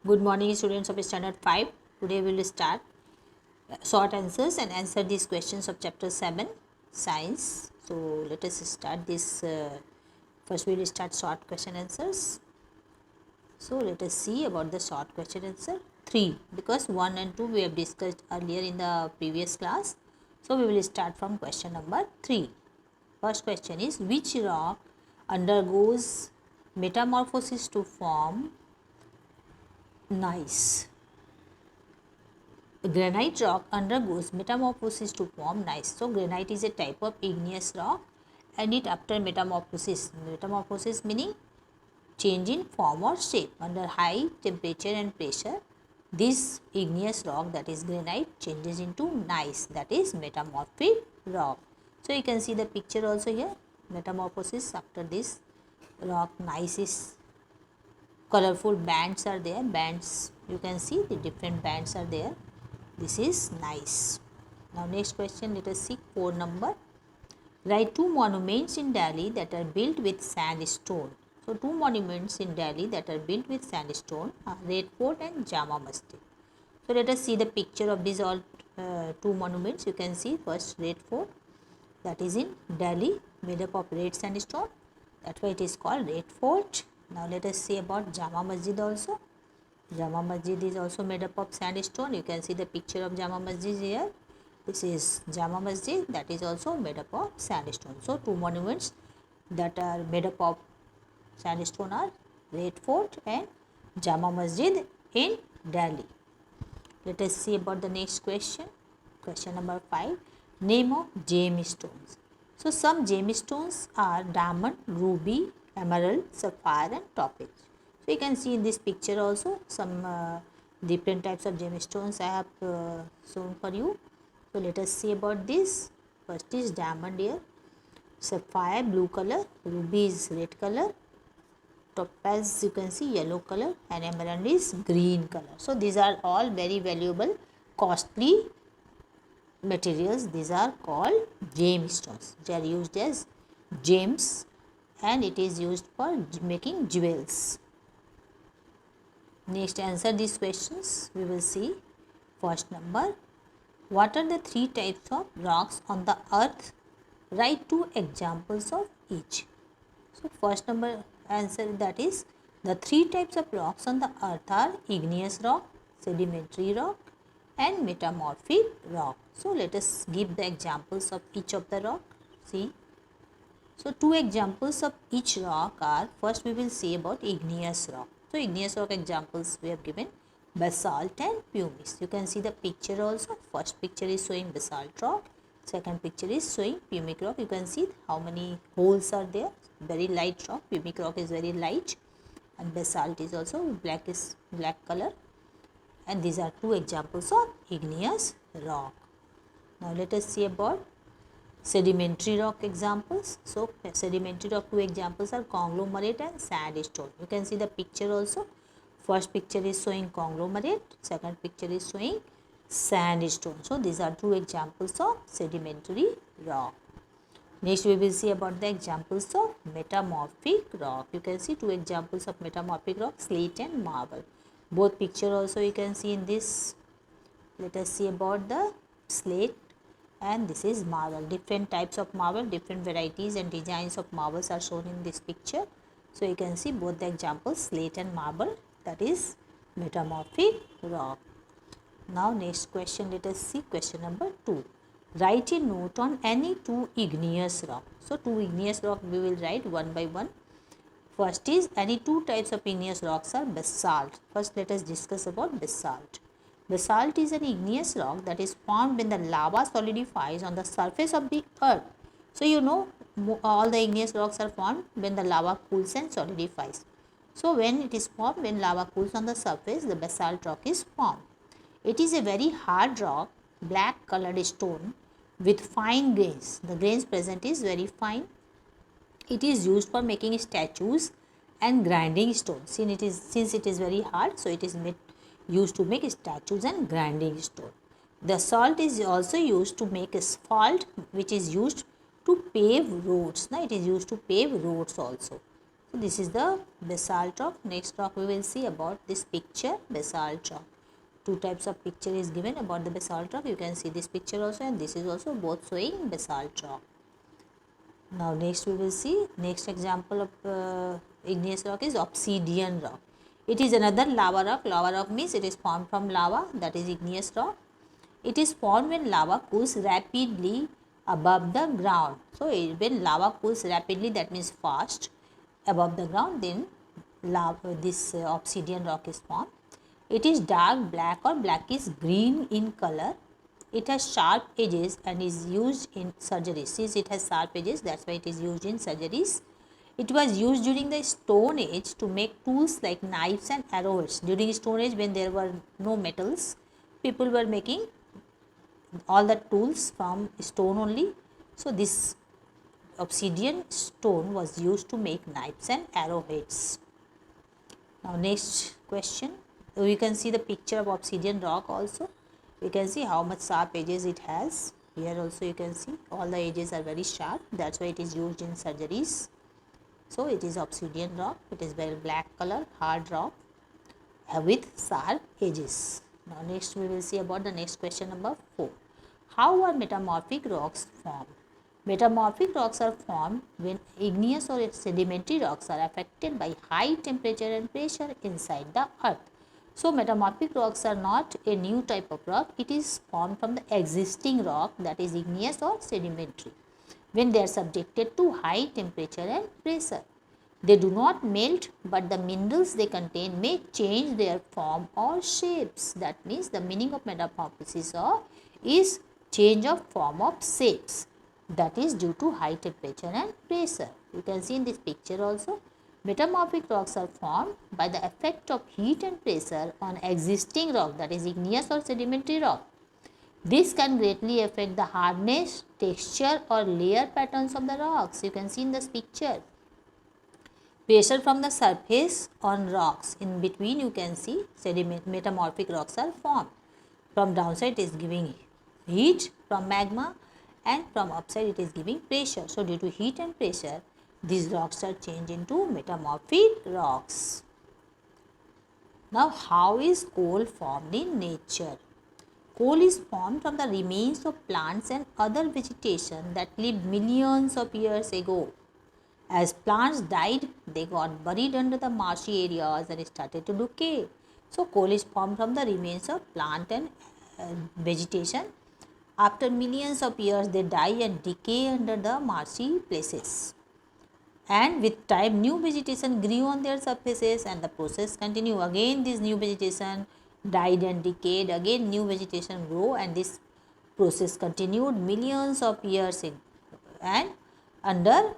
Good morning, students of standard 5. Today we will start short answers and answer these questions of chapter 7 science. So let us start this. First we will start short question answers. So let us see about the short question answer 3, because 1 and 2 we have discussed earlier in the previous class. So we will start from question number 3. First question is, which rock undergoes metamorphosis to form gneiss? Granite rock undergoes metamorphosis to form gneiss. So granite is a type of igneous rock, and it after metamorphosis meaning change in form or shape under high temperature and pressure, this igneous rock, that is granite, changes into gneiss, that is metamorphic rock. So you can see the picture also here. Metamorphosis after this rock, gneiss is colorful bands are there. Bands, you can see the different bands are there. This is gneiss. Now next question, let us see 4 number. Write 2 monuments in Delhi that are built with sandstone. So 2 monuments in Delhi that are built with sandstone are Red Fort and Jama Masjid. So let us see the picture of these all 2 monuments. You can see first Red Fort, that is in Delhi, made up of red sandstone. That's why it is called Red Fort. Now let us see about Jama Masjid also. Jama Masjid is also made up of sandstone. You can see the picture of Jama Masjid here. This is Jama Masjid, that is also made up of sandstone. So 2 monuments that are made up of sandstone are Red Fort and Jama Masjid in Delhi. Let us see about the next question. Question number 5. Name of gemstones. So some gemstones are diamond, ruby, emerald, sapphire and topaz. So you can see in this picture also some different types of gemstones I have shown for you. So let us see about this. First is diamond here, sapphire blue color, ruby is red color, topaz you can see yellow color, and emerald is green color. So these are all very valuable, costly materials. These are called gemstones. They are used as gems and it is used for making jewels. Next, answer these questions. We will see. First number, what are the 3 types of rocks on the earth? Write 2 examples of each. So first number answer, that is the 3 types of rocks on the earth are igneous rock, sedimentary rock and metamorphic rock. So let us give the examples of each of the rock. See. So 2 examples of each rock are, first we will see about igneous rock. So igneous rock examples we have given basalt and pumice. You can see the picture also. First picture is showing basalt rock. Second picture is showing pumic rock. You can see how many holes are there. Very light rock. Pumic rock is very light, and basalt is also black color. And these are 2 examples of igneous rock. Now let us see about sedimentary rock examples. So sedimentary rock 2 examples are conglomerate and sandstone. You can see the picture also. First picture is showing conglomerate, second picture is showing sandstone. So these are 2 examples of sedimentary rock. Next we will see about the examples of metamorphic rock. You can see 2 examples of metamorphic rock, slate and marble. Both picture also you can see in this. Let us see about the slate and this is marble. Different types of marble, different varieties and designs of marbles are shown in this picture. So you can see both the examples, slate and marble, that is metamorphic rock. Now next question, let us see question number 2. Write a note on any 2 igneous rock. So 2 igneous rock we will write one by one. First is, any 2 types of igneous rocks are basalt. First let us discuss about basalt. Basalt is an igneous rock that is formed when the lava solidifies on the surface of the earth. So you know all the igneous rocks are formed when the lava cools and solidifies. So when it is formed, when lava cools on the surface, the basalt rock is formed. It is a very hard rock, black colored stone with fine grains. The grains present is very fine. It is used for making statues and grinding stones. Since it is very hard, so it is used to make statues and grinding stone. The salt is also used to make asphalt, which is used to pave roads. Now it is used to pave roads also. So this is the basalt rock. Next rock we will see about this picture, basalt rock. Two types of picture is given about the basalt rock. You can see this picture also, and this is also both showing basalt rock. Now next we will see, next example of igneous rock is obsidian rock. It is another lava rock. Lava rock means it is formed from lava, that is igneous rock. It is formed when lava cools rapidly above the ground. So when lava cools rapidly, that means fast, above the ground, then this obsidian rock is formed. It is dark black or blackish green in color. It has sharp edges and is used in surgeries. Since it has sharp edges, that's why it is used in surgeries. It was used during the Stone Age to make tools like knives and arrows. During Stone Age, when there were no metals, people were making all the tools from stone only. So this obsidian stone was used to make knives and arrowheads. Now next question, we can see the picture of obsidian rock also. We can see how much sharp edges it has. Here also you can see all the edges are very sharp, that's why it is used in surgeries. So it is obsidian rock. It is very black color, hard rock with sharp edges. Now next we will see about the next question number 4. How are metamorphic rocks formed? Metamorphic rocks are formed when igneous or sedimentary rocks are affected by high temperature and pressure inside the earth. So metamorphic rocks are not a new type of rock. It is formed from the existing rock, that is igneous or sedimentary, when they are subjected to high temperature and pressure. They do not melt, but the minerals they contain may change their form or shapes. That means the meaning of metamorphosis is change of form of shapes, that is due to high temperature and pressure. You can see in this picture also, metamorphic rocks are formed by the effect of heat and pressure on existing rock, that is igneous or sedimentary rock. This can greatly affect the hardness, texture or layer patterns of the rocks. You can see in this picture. Pressure from the surface on rocks, in between you can see metamorphic rocks are formed. From downside it is giving heat from magma, and from upside it is giving pressure. So due to heat and pressure, these rocks are changed into metamorphic rocks. Now how is coal formed in nature? Coal is formed from the remains of plants and other vegetation that lived millions of years ago. As plants died, they got buried under the marshy areas and started to decay. So coal is formed from the remains of plant and vegetation. After millions of years, they die and decay under the marshy places. And with time, new vegetation grew on their surfaces, and the process continue. Again, this new vegetation died and decayed. Again, new vegetation grew, and this process continued millions of years in. And under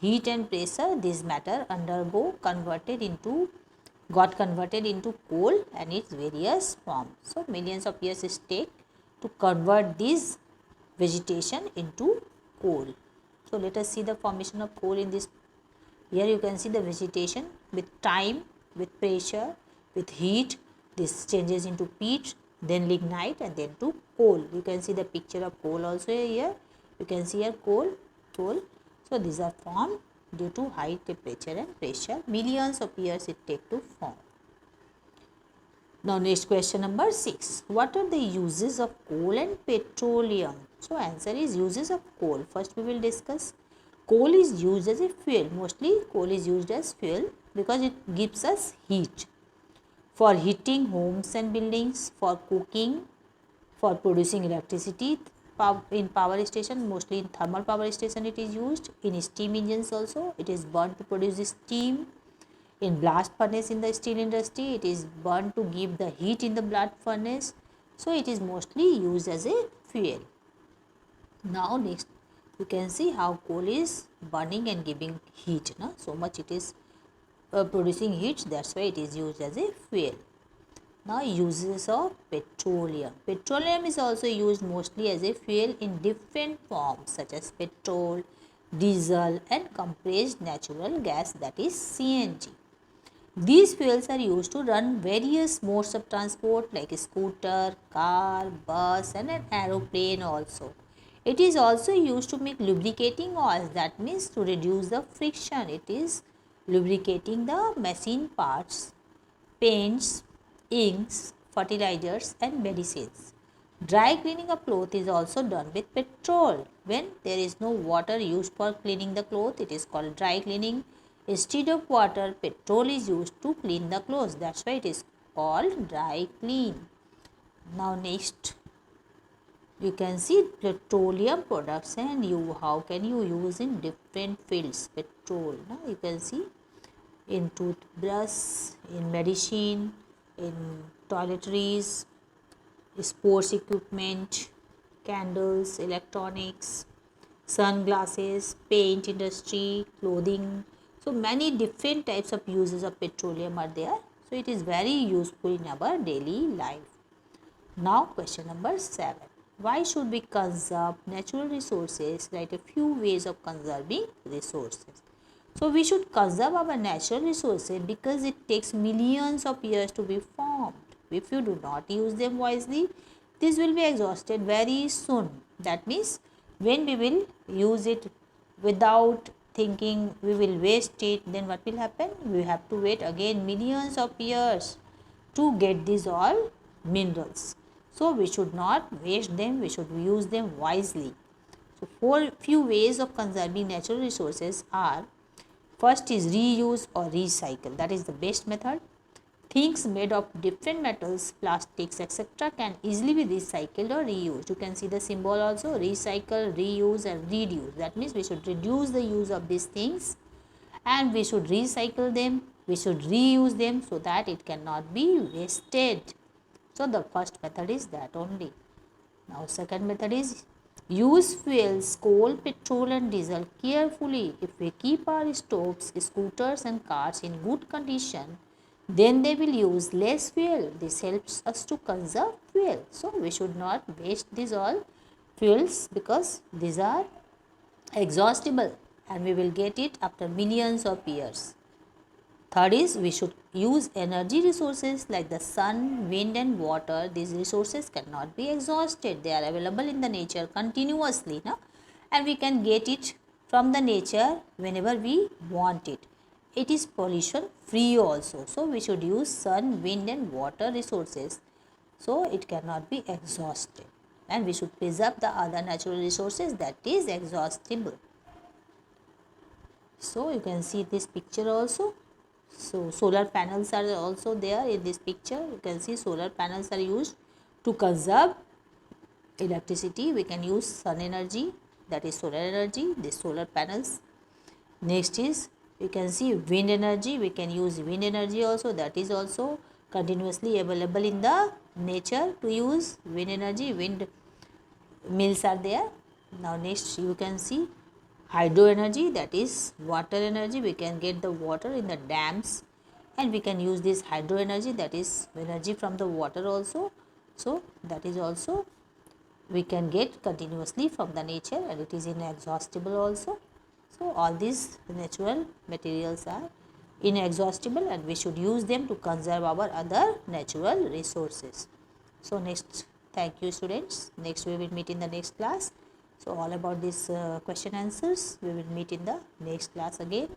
heat and pressure, this matter got converted into coal and its various forms. So millions of years it take to convert this vegetation into coal. So let us see the formation of coal in this. Here you can see the vegetation with time, with pressure, with heat. This changes into peat, then lignite, and then to coal. You can see the picture of coal also here. You can see here coal. So these are formed due to high temperature and pressure. Millions of years it take to form. Now next question number 6. What are the uses of coal and petroleum? So answer is uses of coal. First we will discuss. Coal is used as a fuel. Mostly coal is used as fuel because it gives us heat. For heating homes and buildings, for cooking, for producing electricity. In power station, mostly in thermal power station it is used. In steam engines also it is burned to produce steam. In blast furnace in the steel industry it is burned to give the heat in the blast furnace. So it is mostly used as a fuel. Now next you can see how coal is burning and giving heat. So much it is producing heat, that's why it is used as a fuel. Now uses of petroleum. Petroleum is also used mostly as a fuel in different forms such as petrol, diesel and compressed natural gas, that is CNG. These fuels are used to run various modes of transport like a scooter, car, bus and an aeroplane also. It is also used to make lubricating oils, that means to reduce the friction. It is lubricating the machine parts, paints, inks, fertilizers and medicines. Dry cleaning of cloth is also done with petrol. When there is no water used for cleaning the cloth, it is called dry cleaning. Instead of water, petrol is used to clean the clothes. That's why it is called dry clean. Now next, you can see petroleum products and how can you use in different fields petrol. Now you can see in toothbrush, in medicine, in toiletries, sports equipment, candles, electronics, sunglasses, paint industry, clothing. So many different types of uses of petroleum are there. So it is very useful in our daily life. Now question number 7. Why should we conserve natural resources? Write a few ways of conserving resources. So we should conserve our natural resources because it takes millions of years to be formed. If you do not use them wisely, this will be exhausted very soon. That means when we will use it without thinking, we will waste it, then what will happen? We have to wait again millions of years to get these all minerals. So we should not waste them, we should use them wisely. So few ways of conserving natural resources are: first is reuse or recycle. That is the best method. Things made of different metals, plastics, etc. can easily be recycled or reused. You can see the symbol also: recycle, reuse and reduce. That means we should reduce the use of these things and we should recycle them, we should reuse them so that it cannot be wasted. So the first method is that only. Now second method is use fuels, coal, petrol and diesel carefully. If we keep our stoves, scooters and cars in good condition, then they will use less fuel. This helps us to conserve fuel. So we should not waste these all fuels because these are exhaustible and we will get it after millions of years. Third is we should use energy resources like the sun, wind and water. These resources cannot be exhausted. They are available in the nature continuously, na? And we can get it from the nature whenever we want it. It is pollution free also. So we should use sun, wind and water resources. So it cannot be exhausted. And we should preserve the other natural resources that is exhaustible. So you can see this picture also. So solar panels are also there in this picture. You can see solar panels are used to conserve electricity. We can use sun energy, that is solar energy, this solar panels. Next is you can see wind energy. We can use wind energy also, that is also continuously available in the nature to use wind energy. Wind mills are there. Now next you can see hydro energy, that is water energy. We can get the water in the dams and we can use this hydro energy, that is energy from the water also. So that is also we can get continuously from the nature and it is inexhaustible also. So all these natural materials are inexhaustible and we should use them to conserve our other natural resources. So next, thank you students. Next we will meet in the next class. So all about this question answers we will meet in the next class again.